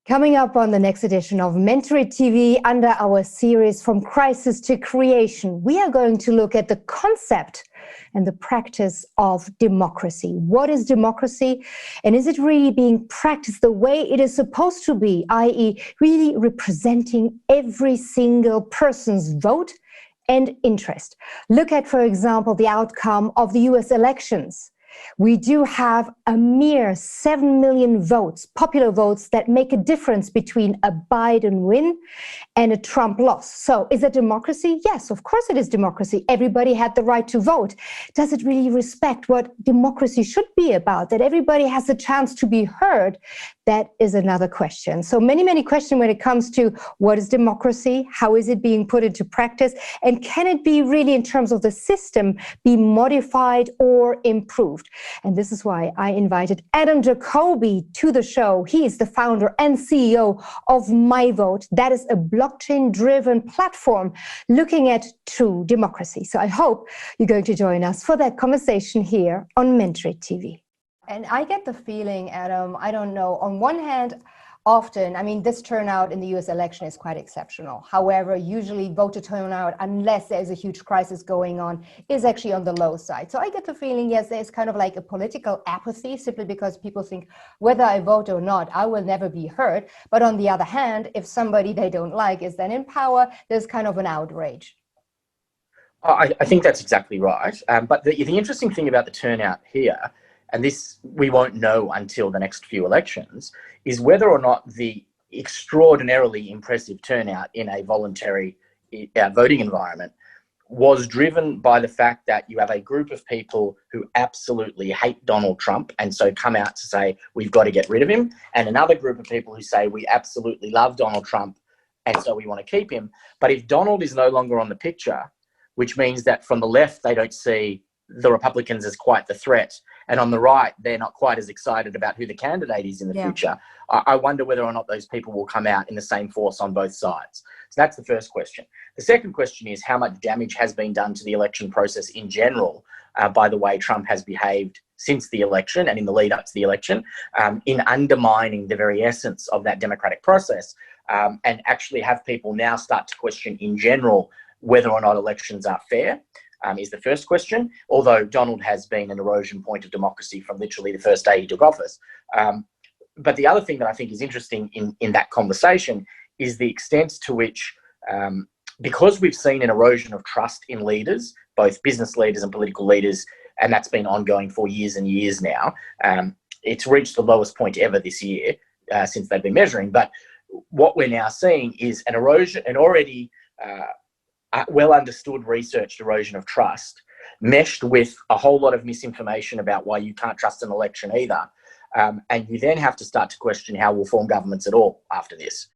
Coming up on the next edition of Mentor It TV under our series From Crisis to Creation, we are going to look at the concept and the practice of democracy. What is democracy? And is it really being practiced the way it is supposed to be, i.e. really representing every single person's vote and interest? Look at, for example, the outcome of the US elections. We do have a mere 7 million votes, popular votes, that make a difference between a Biden win and a Trump loss. So is it democracy? Yes, of course it is democracy. Everybody had the right to vote. Does it really respect what democracy should be about? That everybody has the chance to be heard? That is another question. So many questions when it comes to what is democracy, how is it being put into practice, and can it be really, in terms of the system, be modified or improved? And this is why I invited Adam Jacoby to the show. He is the founder and CEO of MiVote. That is a blockchain-driven platform looking at true democracy. So I hope you're going to join us for that conversation here on Mentor It TV. And I get the feeling, Adam, I don't know, on one hand, often, I mean, this turnout in the US election is quite exceptional. However, usually voter turnout, unless there's a huge crisis going on, is actually on the low side. So I get the feeling, yes, there's kind of like a political apathy, simply because people think whether I vote or not, I will never be heard. But on the other hand, if somebody they don't like is then in power, there's kind of an outrage. I think that's exactly right. But the interesting thing about the turnout here, and this we won't know until the next few elections, is whether or not the extraordinarily impressive turnout in a voluntary voting environment was driven by the fact that you have a group of people who absolutely hate Donald Trump and so come out to say, we've got to get rid of him, and another group of people who say, we absolutely love Donald Trump and so we want to keep him. But if Donald is no longer on the picture, which means that from the left, they don't see the Republicans as quite the threat, and on the right, they're not quite as excited about who the candidate is in the future. I wonder whether or not those people will come out in the same force on both sides. So that's the first question. The second question is how much damage has been done to the election process in general by the way Trump has behaved since the election and in the lead up to the election, in undermining the very essence of that democratic process, and actually have people now start to question in general whether or not elections are fair. Is the first question, although Donald has been an erosion point of democracy from literally the first day he took office. But the other thing that I think is interesting in that conversation is the extent to which, because we've seen an erosion of trust in leaders, both business leaders and political leaders, and that's been ongoing for years and years now, it's reached the lowest point ever this year since they've been measuring. But what we're now seeing is an erosion, an already well understood researched erosion of trust, meshed with a whole lot of misinformation about why you can't trust an election either. And you then have to start to question how we'll form governments at all after this.